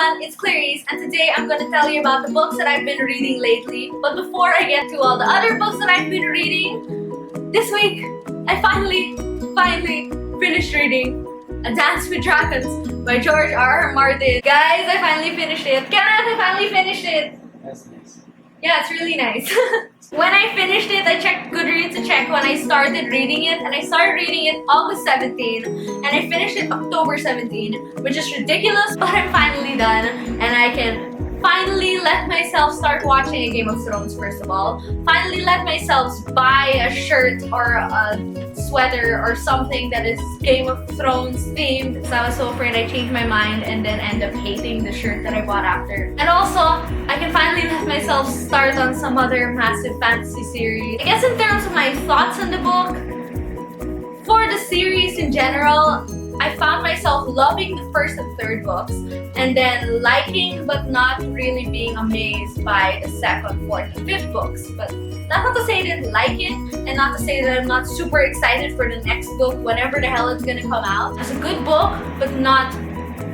everyone, it's Clarice, and today I'm going to tell you about the books that I've been reading lately. But before I get to all the other books that I've been reading, this week I finally finished reading A Dance with Dragons by George R. R. Martin. Guys, I finally finished it. Kenneth, I finally finished it. That's nice. Yeah, it's really nice. When I finished it, I checked Goodreads to check when I started reading it, and I started reading it August 17, and I finished it October 17, which is ridiculous, but I'm finally done, and I can finally let myself start watching a Game of Thrones first of all. Finally let myself buy a shirt or a sweater or something that is Game of Thrones themed, because I was so afraid I changed my mind and then end up hating the shirt that I bought after. And also, I can finally let myself start on some other massive fantasy series. I guess in terms of my thoughts on the book, for the series in general, I found myself loving the first and third books, and then liking but not really being amazed by the second, fourth, and fifth books. But that's not to say I didn't like it, and not to say that I'm not super excited for the next book, whenever the hell it's gonna come out. It's a good book, but not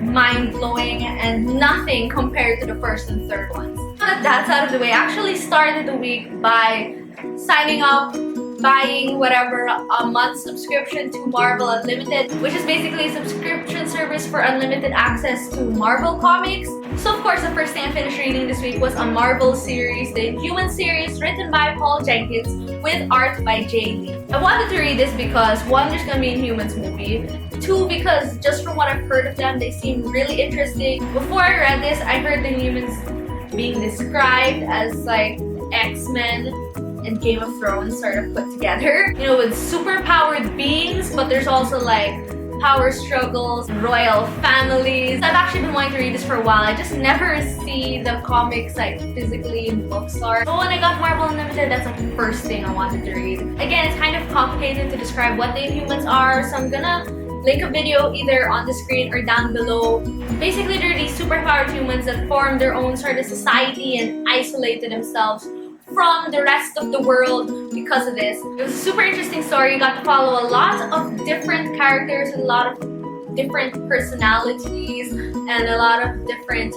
mind-blowing and nothing compared to the first and third ones. Now that that's out of the way, I actually started the week by signing up, buying whatever a month subscription to Marvel Unlimited, which is basically a subscription service for unlimited access to Marvel comics. So of course, the first thing I finished reading this week was a Marvel series, the Inhuman series, written by Paul Jenkins with art by Jay Lee. I wanted to read this because one, there's gonna be an Inhumans movie. Two, because just from what I've heard of them, they seem really interesting. Before I read this, I heard the Inhumans being described as like X-Men and Game of Thrones sort of put together. You know, with super powered beings, but there's also like power struggles, royal families. I've actually been wanting to read this for a while. I just never see the comics like physically in bookstores. So when I got Marvel Unlimited, that's like the first thing I wanted to read. Again, it's kind of complicated to describe what the Inhumans are, so I'm gonna link a video either on the screen or down below. Basically, they're these superpowered humans that form their own sort of society and isolated themselves from the rest of the world because of this. It was a super interesting story. You got to follow a lot of different characters, a lot of different personalities, and a lot of different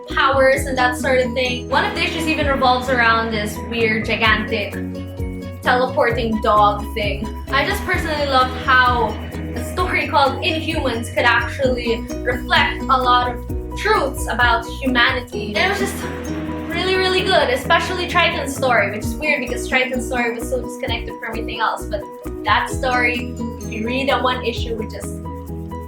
powers and that sort of thing. One of the issues even revolves around this weird, gigantic, teleporting dog thing. I just personally loved how a story called Inhumans could actually reflect a lot of truths about humanity. And it was just really good, especially Triton's story, which is weird because Triton's story was so disconnected from everything else. But that story, if you read that one issue, it just,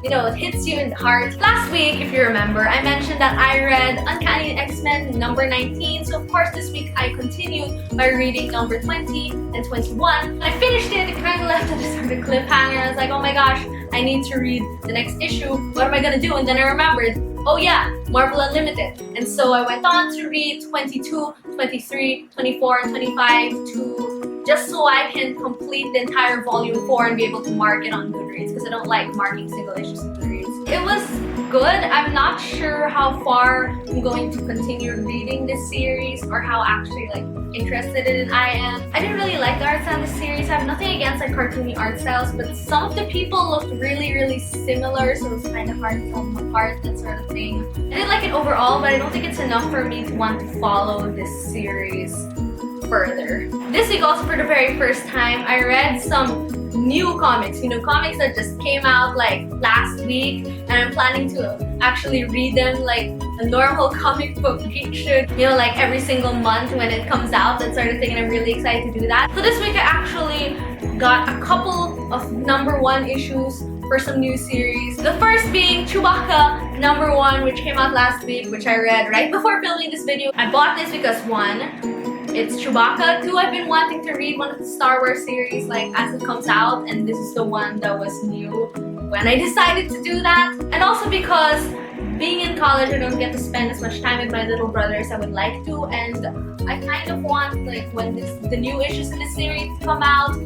you know, it hits you in the heart. Last week, if you remember, I mentioned that I read Uncanny X-Men number 19. So of course this week I continued by reading number 20 and 21. When I finished it, it kind of left a sort of cliffhanger. I was like, oh my gosh, I need to read the next issue. What am I gonna do? And then I remembered, oh yeah, Marvel Unlimited. And so I went on to read 22, 23, 24, and 25 to just so I can complete the entire volume 4 and be able to mark it on Goodreads, because I don't like marking single issues on Goodreads. It was good. I'm not sure how far I'm going to continue reading this series or how actually like interested in it I am. I didn't really like the art style of the series. I have nothing against like cartoony art styles, but some of the people looked really similar, so it was kind of hard to tell them apart, that sort of thing. I did like it overall, but I don't think it's enough for me to want to follow this series further. This week also, for the very first time, I read some new comics, you know, comics that just came out like last week, and I'm planning to actually read them like a normal comic book geek should, you know, like every single month when it comes out, that sort of thing, and I'm really excited to do that. So this week I actually got a couple of number 1 issues for some new series. The first being Chewbacca number 1, which came out last week, which I read right before filming this video. I bought this because 1, it's Chewbacca. 2, I've been wanting to read one of the Star Wars series like as it comes out, and this is the one that was new when I decided to do that. And also because being in college, I don't get to spend as much time with my little brother as I would like to, and I kind of want like when the new issues in the series come out,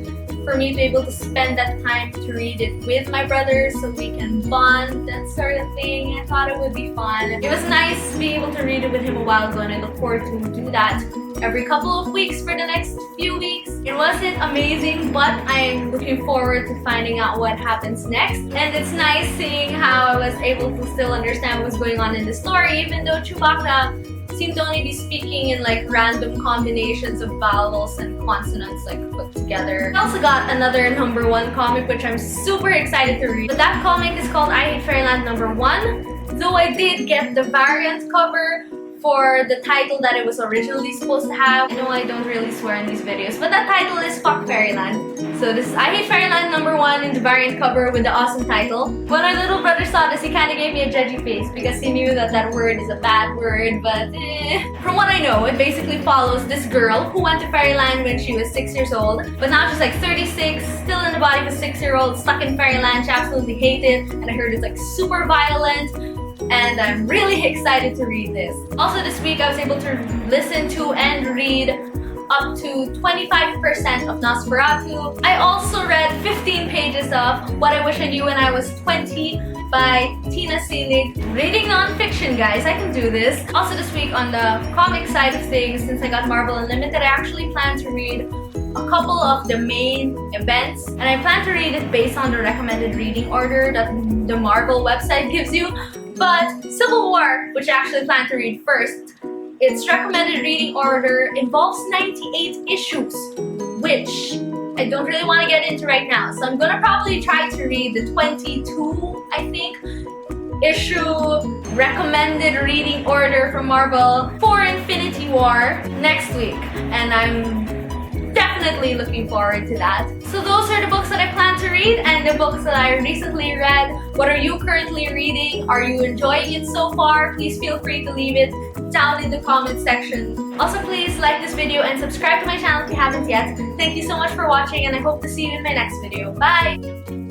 for me to be able to spend that time to read it with my brother so we can bond, that sort of thing. I thought it would be fun. It was nice to be able to read it with him a while ago, and I look forward to do that every couple of weeks for the next few weeks. It wasn't amazing, but I'm looking forward to finding out what happens next. And it's nice seeing how I was able to still understand what was going on in the story, even though Chewbacca seemed to only be speaking in like random combinations of vowels and consonants like put together. I also got another #1 comic which I'm super excited to read. But that comic is called I Hate Fairyland #1. Though I did get the variant cover for the title that it was originally supposed to have. I know I don't really swear in these videos, but that title is Fuck Fairyland. So this is I Hate Fairyland #1 in the variant cover with the awesome title. When my little brother saw this, he kind of gave me a judgy face because he knew that that word is a bad word, but From what I know, it basically follows this girl who went to Fairyland when she was 6 years old, but now she's like 36, still in the body of a 6-year-old, stuck in Fairyland. She absolutely hates it, and I heard it's like super violent. And I'm really excited to read this. Also this week I was able to listen to and read up to 25% of Nosferatu. I also read 15 pages of What I Wish I Knew When I Was 20 by Tina Seelig. Reading non-fiction, guys, I can do this. Also this week on the comic side of things, since I got Marvel Unlimited, I actually plan to read a couple of the main events, and I plan to read it based on the recommended reading order that the Marvel website gives you. But Civil War, which I actually plan to read first, its recommended reading order involves 98 issues, which I don't really want to get into right now. So I'm gonna probably try to read the 22, I think, issue recommended reading order from Marvel for Infinity War next week, and I'm definitely looking forward to that. So those are the books that I plan to read and the books that I recently read. What are you currently reading? Are you enjoying it so far? Please feel free to leave it down in the comment section. Also, please like this video and subscribe to my channel if you haven't yet. Thank you so much for watching, and I hope to see you in my next video. Bye!